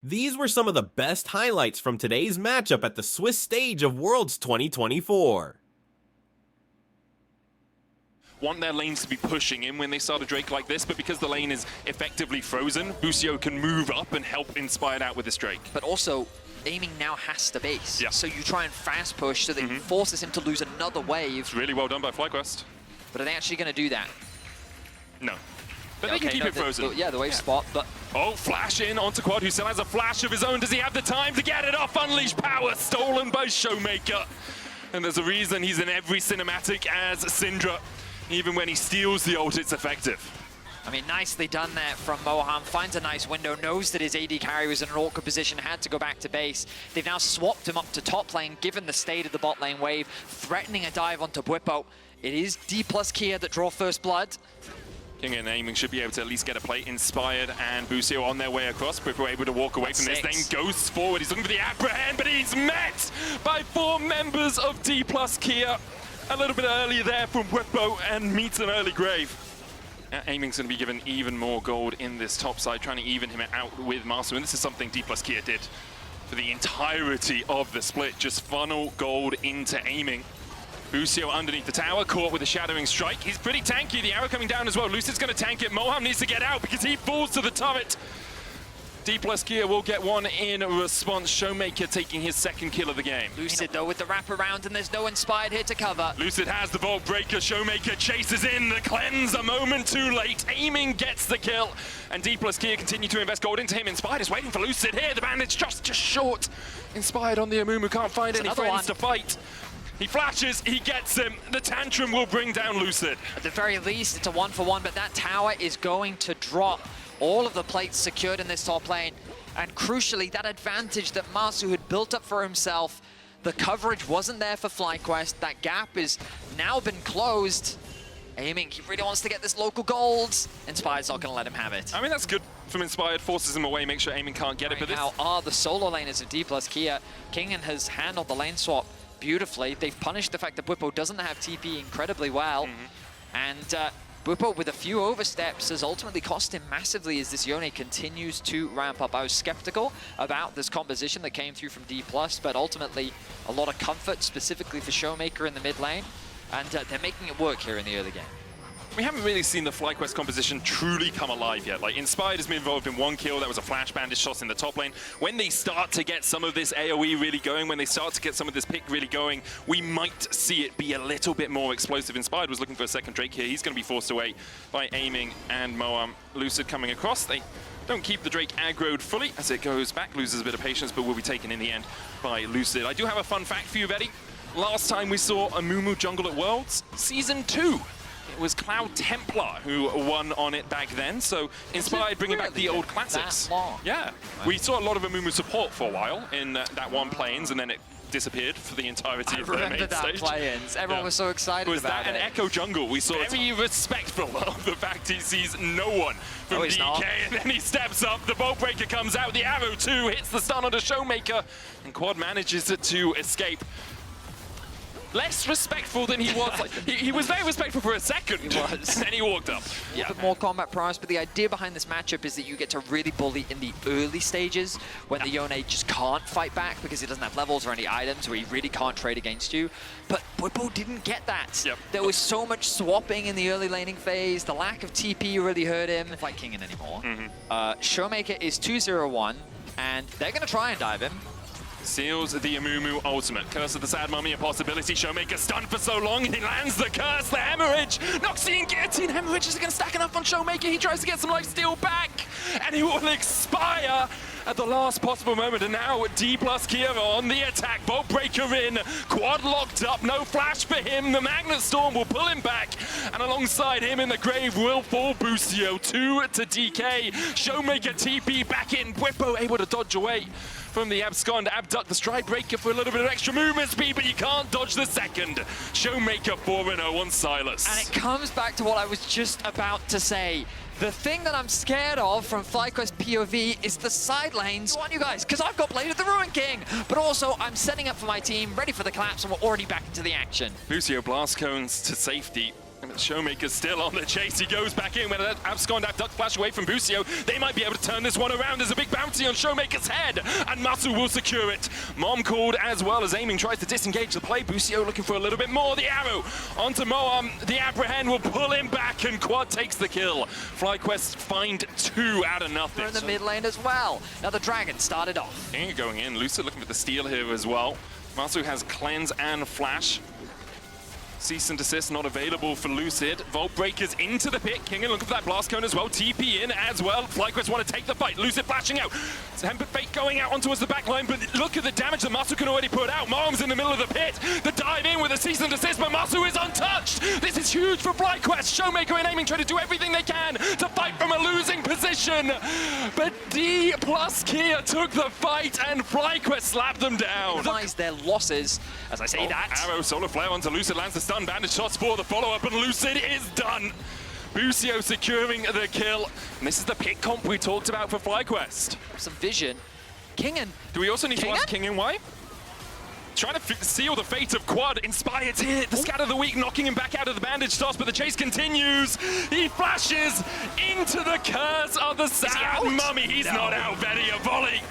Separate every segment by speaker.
Speaker 1: These were some of the best highlights from today's matchup at the Swiss stage of Worlds 2024.
Speaker 2: Want their lanes to be pushing in when they start a Drake like this, but because the lane is effectively frozen, Busio can move up and help Inspired out with this Drake.
Speaker 3: But also, aiming now has to base.
Speaker 2: Yeah.
Speaker 3: So you try and fast push so that it forces him to lose another wave.
Speaker 2: It's really well done by FlyQuest.
Speaker 3: But are they actually going to do that?
Speaker 2: No. But
Speaker 3: Yeah,
Speaker 2: they can keep it frozen.
Speaker 3: The wave spot, but...
Speaker 2: Oh, flash in onto Quad, who still has a flash of his own. Does he have the time to get it off? Unleash power, stolen by Showmaker. And there's a reason he's in every cinematic as Syndra. Even when he steals the ult, it's effective.
Speaker 3: I mean, nicely done there from Moham. Finds a nice window, knows that his AD carry was in an awkward position, had to go back to base. They've now swapped him up to top lane, given the state of the bot lane wave, threatening a dive onto Bwipo. It is Dplus KIA that draw first blood.
Speaker 2: King and Aiming should be able to at least get a play. Inspired and Busio on their way across. Bwipo able to walk away from this, then goes forward. He's looking for the apprehend, but he's met by 4 members of Dplus KIA. A little bit earlier there from Bwipo and meets an early grave. Aiming's going to be given even more gold in this top side, trying to even him out with Masu. And this is something Dplus KIA did for the entirety of the split. Just funnel gold into Aiming. Busio underneath the tower, caught with a shadowing strike. He's pretty tanky. The arrow coming down as well. Lucid's going to tank it. Moham needs to get out because he falls to the turret. Dplus KIA will get one in response. Showmaker taking his 2nd kill of the game.
Speaker 3: Lucid, though, with the wraparound, and there's no Inspired here to cover.
Speaker 2: Lucid has the Vault Breaker. Showmaker chases in. The cleanse a moment too late. Aiming gets the kill. And Dplus KIA continue to invest gold into him. Inspired is waiting for Lucid here. The bandage just short. Inspired on the Amumu. Can't find any friends to fight. He flashes, he gets him. The tantrum will bring down Lucid.
Speaker 3: At the very least, it's a 1-for-1, but that tower is going to drop. All of the plates secured in this top lane. And crucially, that advantage that Masu had built up for himself, the coverage wasn't there for FlyQuest. That gap has now been closed. Aiming, he really wants to get this local gold. Inspired's not going to let him have it.
Speaker 2: I mean, that's good from Inspired. Forces him away, make sure Aiming can't get it. But
Speaker 3: now are the solo laners of Dplus KIA. Kingen has handled the lane swap beautifully. They've punished the fact that Bwipo doesn't have TP incredibly well. And Bwipo, with a few oversteps, has ultimately cost him massively as this Yone continues to ramp up. I was skeptical about this composition that came through from Dplus, but ultimately a lot of comfort, specifically for Showmaker in the mid lane. And they're making it work here in the early game.
Speaker 2: We haven't really seen the FlyQuest composition truly come alive yet. Like, Inspired has been involved in 1 kill. That was a flash bandage shot in the top lane. When they start to get some of this AoE really going, when they start to get some of this pick really going, we might see it be a little bit more explosive. Inspired was looking for a 2nd Drake here. He's going to be forced away by Aiming and Moham. Lucid coming across. They don't keep the Drake aggroed fully as it goes back. Loses a bit of patience, but will be taken in the end by Lucid. I do have a fun fact for you, Betty. Last time we saw a Mumu jungle at Worlds, Season 2. It was Cloud Templar who won on it back then, so Inspired bringing back the old classics.
Speaker 3: That long?
Speaker 2: Yeah, we saw a lot of Amumu support for a while in that one play-ins, and then it disappeared for the entirety of the main stage.
Speaker 3: I remember that play-ins. Everyone was so excited about it.
Speaker 2: An Echo jungle. We saw very respectful of the fact he sees no one from DK, and then he steps up. The Bolt Breaker comes out. The arrow too hits the stun on the Showmaker, and Quad manages to escape. Less respectful than he was. Like, he was very respectful for a second.
Speaker 3: He was.
Speaker 2: And then he walked up.
Speaker 3: A little bit more combat prowess, but the idea behind this matchup is that you get to really bully in the early stages when the Yone just can't fight back because he doesn't have levels or any items where he really can't trade against you. But Bwipo didn't get that. There was so much swapping in the early laning phase. The lack of TP really hurt him. Not like Kingen anymore. Showmaker is 2-0-1, and they're going to try and dive him.
Speaker 2: Seals the Amumu ultimate. Curse of the Sad Mummy, a possibility. Showmaker stunned for so long, and he lands the curse. The hemorrhage. Noxie and Guillotine. Hemorrhage is going to stack enough on Showmaker. He tries to get some lifesteal back, and he will expire at the last possible moment. And now Dplus KIA on the attack. Bolt Breaker in. Quad locked up. No flash for him. The Magnet Storm will pull him back, and alongside him in the grave will fall Busio. 2 to DK. Showmaker TP back in. Bwipo able to dodge away from the abscond, abduct the stride breaker for a little bit of extra movement speed, but you can't dodge the 2nd. Showmaker 4-0 on Silas.
Speaker 3: And it comes back to what I was just about to say. The thing that I'm scared of from FlyQuest POV is the side lanes. I want you guys, because I've got Blade of the Ruin King, but also I'm setting up for my team, ready for the collapse, and we're already back into the action.
Speaker 2: Busio blast cones to safety. Showmaker's still on the chase. He goes back in when abscond that duck flash away from Busio. They might be able to turn this one around. There's a big bounty on Showmaker's head, and Masu will secure it. Mom called as well as aiming tries to disengage the play. Busio looking for a little bit more. The arrow onto Moam. The apprehend will pull him back, and Quad takes the kill. FlyQuest find 2 out of nothing.
Speaker 3: We're in the mid lane as well. Now the Dragon started off.
Speaker 2: Kinga going in. Lucid looking for the steal here as well. Masu has cleanse and flash. Cease and desist not available for Lucid. Vault Breakers into the pit. Kinga looking for that blast cone as well. TP in as well. FlyQuest want to take the fight. Lucid flashing out. Tempered Fate going out onto the back line, but look at the damage that Masu can already put out. Mom's in the middle of the pit. The dive in with a cease and desist, but Masu is untouched. This is huge for FlyQuest. Showmaker and aiming trying to do everything they can to fight from a losing position. But Dplus KIA took the fight and FlyQuest slapped them down.
Speaker 3: Minimize their losses, as I say that.
Speaker 2: Arrow, solar flare onto Lucid, lands the stun, bandage shots for the follow-up, and Lucid is done. Busio securing the kill. And this is the pick comp we talked about for FlyQuest.
Speaker 3: Some vision. Kingen.
Speaker 2: Do we also need to ask Kingen why? Trying to seal the fate of Quad. Inspired's here. The scat of the week knocking him back out of the bandage toss, but the chase continues. He flashes into the curse of the sad mummy. He's not out. Very a volley.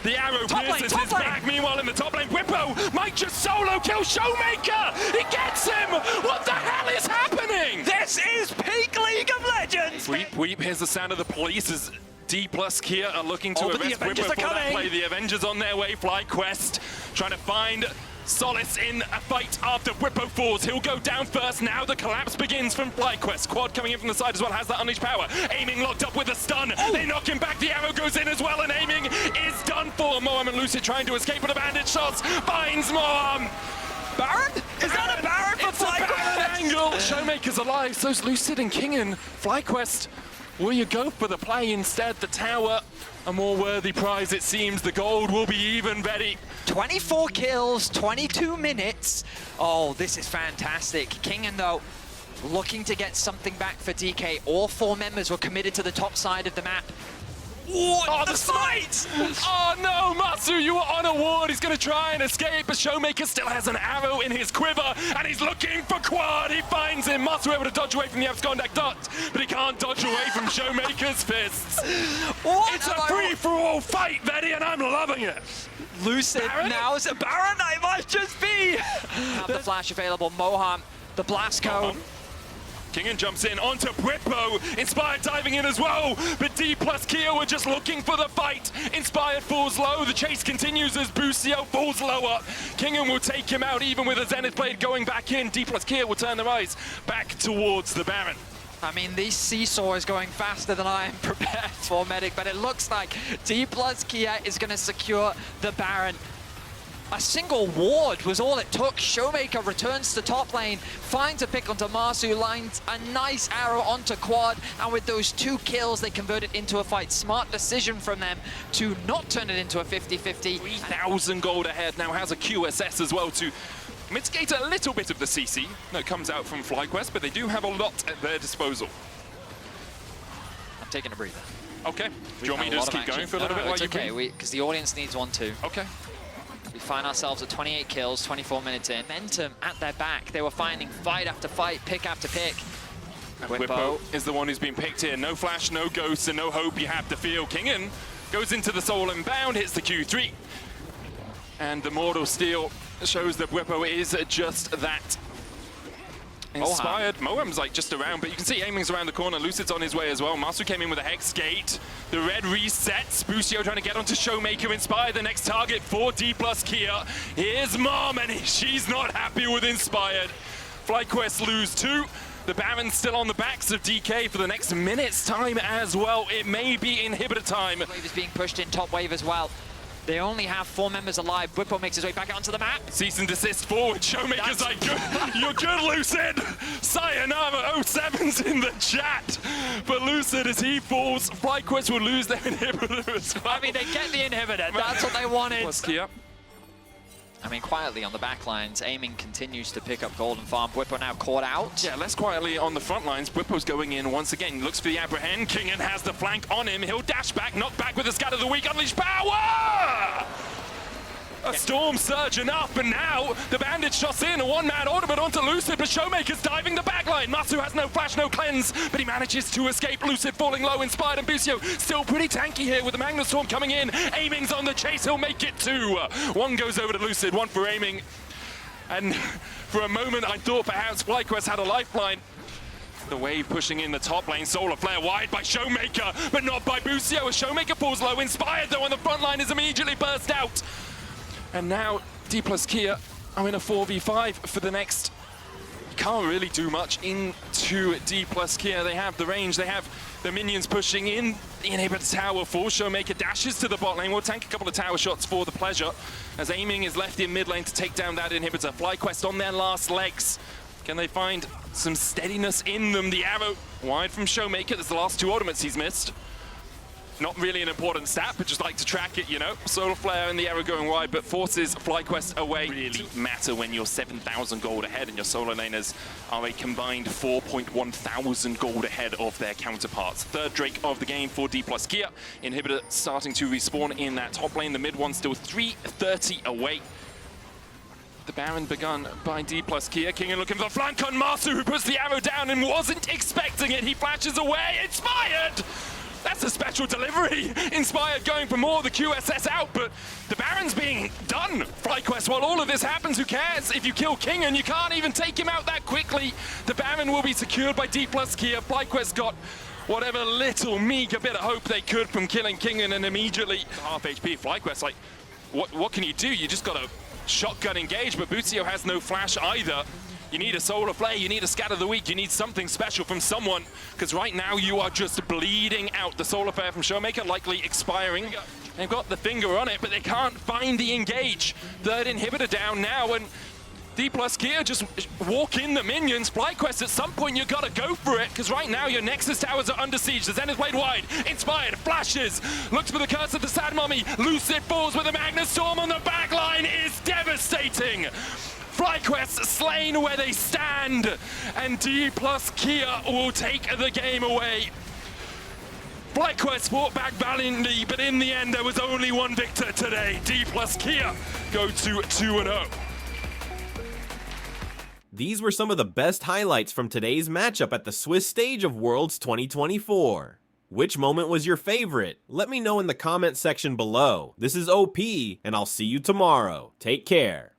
Speaker 2: The arrow pierces his back. Meanwhile, in the top lane, Whippo might just solo kill Showmaker. He gets him. What the hell is happening?
Speaker 4: This is peak League of Legends.
Speaker 2: Weep, weep. Here's the sound of the police as Dplus KIA are looking to arrest Whippo for that play. The Avengers on their way. FlyQuest trying to find solace in a fight after Whippo falls. He'll go down first. Now the collapse begins from FlyQuest. Quad coming in from the side as well, has that unleashed power. Aiming locked up with a stun. They knock him back. The arrow goes in as well, and aiming is done for. Moam and Lucid trying to escape with the bandage shots. Finds Moam.
Speaker 4: Baron? Is that a Baron for FlyQuest?
Speaker 2: Angle. Showmaker's alive. So's Lucid and Kingen. FlyQuest, will you go for the play instead? The tower, a more worthy prize it seems. The gold will be even better.
Speaker 3: 24 kills, 22 minutes. Oh, this is fantastic. Kingen, though, looking to get something back for DK. All 4 members were committed to the top side of the map.
Speaker 2: Oh, the smite! Oh no, Masu, you were on a ward. He's going to try and escape, but Showmaker still has an arrow in his quiver, and he's looking for Quad. He finds him. Masu able to dodge away from the abscondac dot, but he can't dodge away from Showmaker's fists. It's a free-for-all fight, Vetty, and I'm loving it.
Speaker 3: Lucid now is a
Speaker 4: Baron, I must just be.
Speaker 3: Have the flash available. Moham, the blast cone.
Speaker 2: Kingen jumps in onto Whippo. Inspired diving in as well, but Dplus KIA were just looking for the fight. Inspired falls low. The chase continues as Busio falls lower. Kingen will take him out even with a Zenith blade going back in. Dplus KIA will turn their eyes back towards the Baron.
Speaker 3: I mean, this seesaw is going faster than I am prepared for, Medic, but it looks like Dplus KIA is going to secure the Baron. A single ward was all it took. Showmaker returns to top lane, finds a pick onto Masu, lines a nice arrow onto Quad, and with those 2 kills, they convert it into a fight. Smart decision from them to not turn it into a 50-50.
Speaker 2: 3,000 gold ahead, now has a QSS as well to mitigate a little bit of the CC that comes out from FlyQuest, but they do have a lot at their disposal.
Speaker 3: I'm taking a breather.
Speaker 2: Okay. Do you want me to just keep going for a little bit while you
Speaker 3: okay, because the audience needs one too.
Speaker 2: Okay.
Speaker 3: We find ourselves at 28 kills, 24 minutes in. Momentum at their back. They were finding fight after fight, pick after pick.
Speaker 2: Whippo is the one who's been picked here. No flash, no ghosts, and no hope you have to feel. Kingen goes into the soul and bound, hits the Q3. And the Mortal Steel shows that Whippo is just that. Inspired. Moham's like just around, but you can see aiming's around the corner. Lucid's on his way as well. Masu came in with a Hex Gate. The red resets. Busio trying to get onto Showmaker. Inspired, the next target for Dplus KIA. Here's Mom, and she's not happy with Inspired. FlyQuest lose 2. The Baron's still on the backs of DK for the next minute's time as well. It may be inhibitor time.
Speaker 3: Wave is being pushed in top wave as well. They only have 4 members alive. Whippo makes his way back onto the map.
Speaker 2: Cease and desist forward. Showmaker's like, good. You're good, Lucid. Sayonara 07's in the chat. But Lucid, as he falls, FlyQuest will lose their inhibitor as well.
Speaker 3: I mean, they get the inhibitor. That's what they wanted.
Speaker 2: Plus KIA.
Speaker 3: I mean, quietly on the back lines, aiming continues to pick up Golden Farm. Whippo now caught out.
Speaker 2: Yeah, less quietly on the front lines. Whippo's going in once again. Looks for the apprehend. Kingen has the flank on him. He'll dash back, knock back with the scat of the week. Unleash power! A Storm surging up, and now the Bandage shots in, a one-man ultimate onto Lucid, but Showmaker's diving the backline. Masu has no flash, no cleanse, but he manages to escape. Lucid falling low, Inspired and Busio still pretty tanky here with the Magna Storm coming in. Aiming's on the chase, he'll make it 2. One goes over to Lucid, one for Aiming. And for a moment I thought perhaps FlyQuest had a lifeline. The wave pushing in the top lane, Solar Flare wide by Showmaker, but not by Busio as Showmaker falls low. Inspired though on the front line is immediately burst out. And now Dplus KIA are in a 4v5 for the next. Can't really do much into Dplus KIA. They have the range, they have the minions pushing in. The inhibitor tower for Showmaker dashes to the bot lane. We'll tank a couple of tower shots for the pleasure as Aiming is left in mid lane to take down that inhibitor. FlyQuest on their last legs. Can they find some steadiness in them? The arrow wide from Showmaker. There's the last 2 ultimates he's missed. Not really an important stat, but just like to track it, you know. Solar Flare and the arrow going wide, but forces FlyQuest away. Really matter when you're 7,000 gold ahead and your solo laners are a combined 4.1 thousand gold ahead of their counterparts. Third Drake of the game for Dplus KIA. Inhibitor starting to respawn in that top lane. The mid one still 330 away. The Baron begun by Dplus KIA. King looking for the flank on Masu, who puts the arrow down and wasn't expecting it. He flashes away. Inspired! That's a special delivery. Inspired going for more, the QSS out, but the Baron's being done. FlyQuest, while all of this happens, who cares? If you kill King and you can't even take him out that quickly, the Baron will be secured by Dplus KIA. FlyQuest got whatever little meager bit of hope they could from killing King and then immediately half HP. FlyQuest, like, what can you do? You just got to shotgun engage, but Busio has no flash either. You need a Solar Flare, you need a Scatter the Weak, you need something special from someone, because right now you are just bleeding out. The Solar Flare from Showmaker likely expiring. They've got the finger on it, but they can't find the engage. Third inhibitor down now, and Dplus KIA just walk in the minions. FlyQuest, at some point you gotta go for it, because right now your Nexus towers are under siege. The Zen is played wide, Inspired, flashes, looks for the curse of the Sad Mummy. Lucid falls with a Magna Storm on the back line is devastating. FlyQuest slain where they stand, and Dplus KIA will take the game away. FlyQuest fought back valiantly, but in the end there was only one victor today. Dplus KIA go to 2-0.
Speaker 1: These were some of the best highlights from today's matchup at the Swiss stage of Worlds 2024. Which moment was your favorite? Let me know in the comment section below. This is OP, and I'll see you tomorrow. Take care.